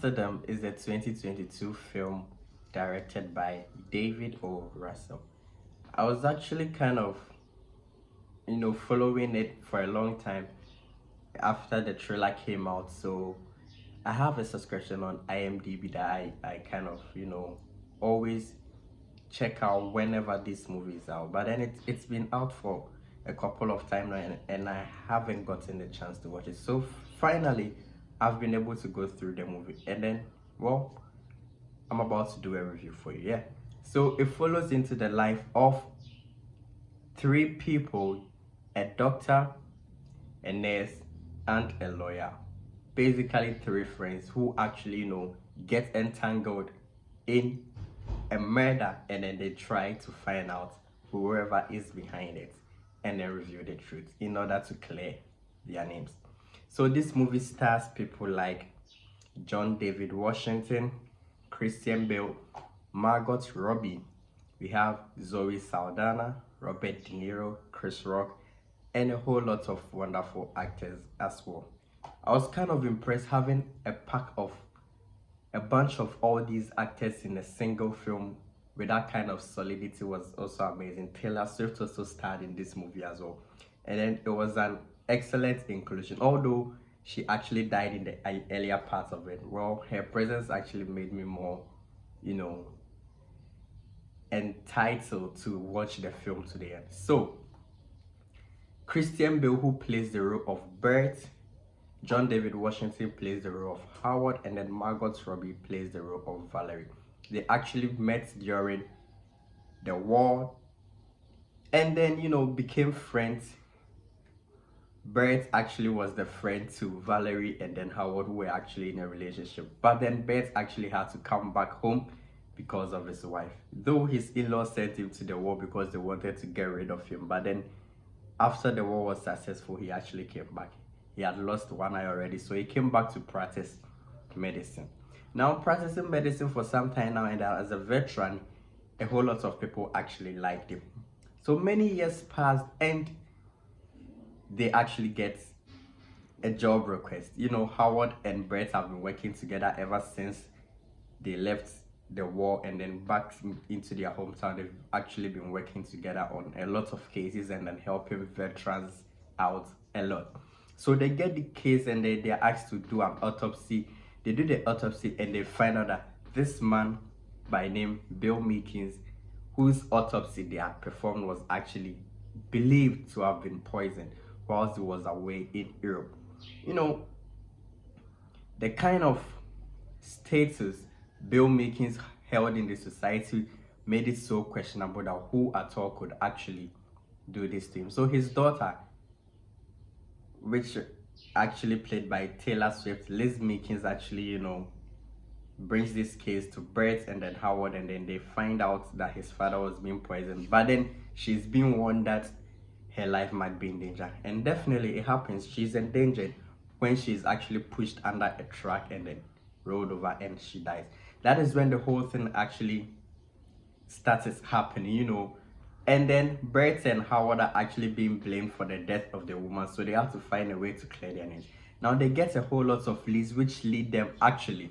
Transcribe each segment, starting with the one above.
Amsterdam is a 2022 film directed by David O. Russell. I was actually kind of, following it for a long time after the trailer came out. So I have a subscription on IMDb that I kind of, always check out whenever this movie is out. But then it's been out for a couple of times now, and I haven't gotten the chance to watch it. So finally, I've been able to go through the movie, and then, well, I'm about to do a review for you. Yeah. So it follows into the life of three people: a doctor, a nurse, and a lawyer. Basically, three friends who actually, get entangled in a murder, and then they try to find out whoever is behind it and then reveal the truth in order to clear their names. So this movie stars people like John David Washington, Christian Bale, Margot Robbie. We have Zoe Saldana, Robert De Niro, Chris Rock, and a whole lot of wonderful actors as well. I was kind of impressed having a bunch of all these actors in a single film with that kind of solidity was also amazing. Taylor Swift also starred in this movie as well. And then it was an excellent inclusion. Although she actually died in the earlier part of it, well, her presence actually made me more, entitled to watch the film to the end. So, Christian Bale, who plays the role of Bert, John David Washington plays the role of Howard, and then Margot Robbie plays the role of Valerie. They actually met during the war and then, became friends. Bert actually was the friend to Valerie and then Howard, who were actually in a relationship. But then Bert actually had to come back home because of his wife. Though his in-laws sent him to the war because they wanted to get rid of him. But then after the war was successful, he actually came back. He had lost one eye already, so he came back to practice medicine. Now, practicing medicine for some time now, and as a veteran, a whole lot of people actually liked him. So many years passed, and they actually get a job request. Howard and Brett have been working together ever since they left the war and then back into their hometown. They've actually been working together on a lot of cases and then helping veterans out a lot. So they get the case and they're asked to do an autopsy. They do the autopsy and they find out that this man by name Bill Meekins, whose autopsy they had performed, was actually believed to have been poisoned whilst he was away in Europe. The kind of status Bill Meekins held in the society made it so questionable that who at all could actually do this to him. So his daughter, which actually played by Taylor Swift, Liz Meekins, actually, brings this case to Bert and then Howard, and then they find out that his father was being poisoned. But then she's being warned that her life might be in danger. And definitely it happens. She's endangered when she's actually pushed under a truck and then rolled over and she dies. That is when the whole thing actually starts happening, And then Bert and Howard are actually being blamed for the death of the woman, so they have to find a way to clear their names. Now they get a whole lot of leads which lead them actually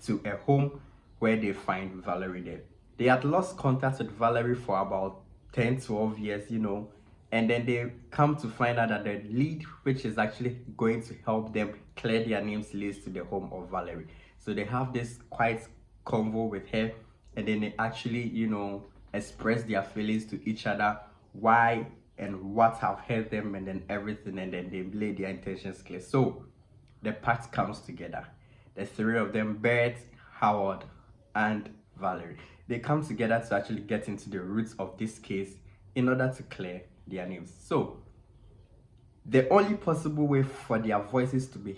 to a home where they find Valerie dead. They had lost contact with Valerie for about 10-12 years, and then they come to find out that the lead which is actually going to help them clear their names leads to the home of Valerie. So they have this quiet convo with her, and then they actually, express their feelings to each other, why and what have hurt them, and then everything, and then they lay their intentions clear. So the pact comes together. The three of them, Bert, Howard, and Valerie, they come together to actually get into the roots of this case in order to clear their names. So the only possible way for their voices to be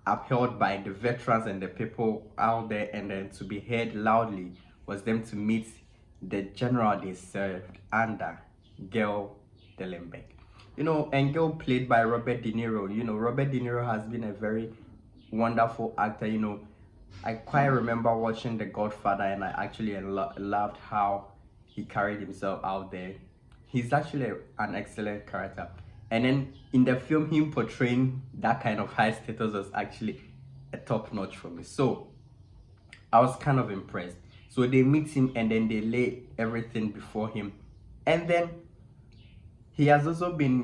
upheld by the veterans and the people out there and then to be heard loudly was them to meet the general they served under, Gail Dellenbeck. And Gail played by Robert De Niro. Robert De Niro has been a very wonderful actor. I quite remember watching The Godfather, and I actually loved how he carried himself out there. He's actually an excellent character. And then in the film, him portraying that kind of high status was actually a top notch for me. So I was kind of impressed. So they meet him and then they lay everything before him. And then he has also been,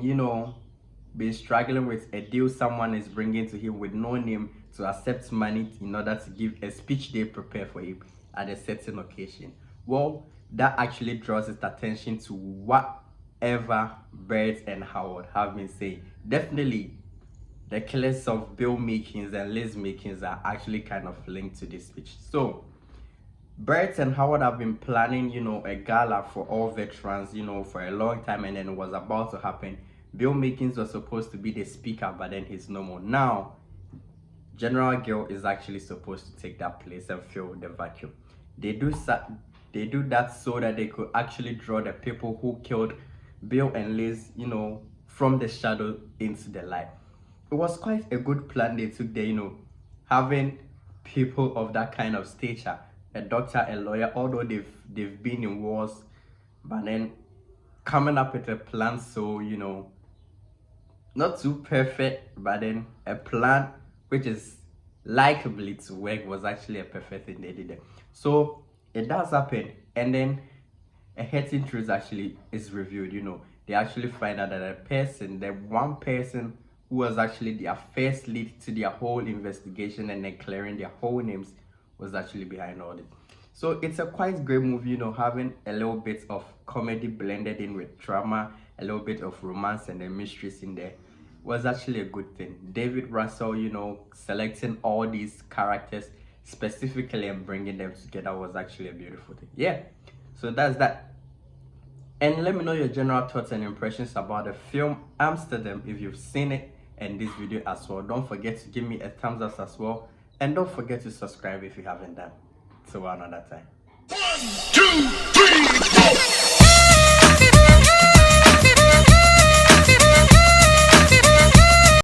been struggling with a deal someone is bringing to him with no name to accept money in order to give a speech they prepare for him at a certain occasion. Well, that actually draws his attention to whatever Bert and Howard have been saying. Definitely, the killers of Bill Makins and Liz Makins are actually kind of linked to this speech. So, Bert and Howard have been planning, a gala for all veterans, for a long time, and then it was about to happen. Bill Makins was supposed to be the speaker, but then he's no more. Now, General Gill is actually supposed to take that place and fill the vacuum. They do that so that they could actually draw the people who killed Bill and Liz, from the shadow into the light. It was quite a good plan they took there, having people of that kind of stature, a doctor, a lawyer, although they've been in wars, but then coming up with a plan so, not too perfect, but then a plan which is likely to work was actually a perfect thing they did there. So it does happen, and then a hurting truth actually is revealed. They actually find out that the one person who was actually their first lead to their whole investigation and then clearing their whole names was actually behind all this. So it's a quite great movie, having a little bit of comedy blended in with drama, a little bit of romance and then mysteries in there. Was actually a good thing. David Russell, selecting all these characters specifically and bringing them together was actually a beautiful thing. Yeah, so that's that. And let me know your general thoughts and impressions about the film Amsterdam if you've seen it, and this video as well. Don't forget to give me a thumbs up as well, and don't forget to subscribe if you haven't done. Till another time. 1, 2, 3, 4.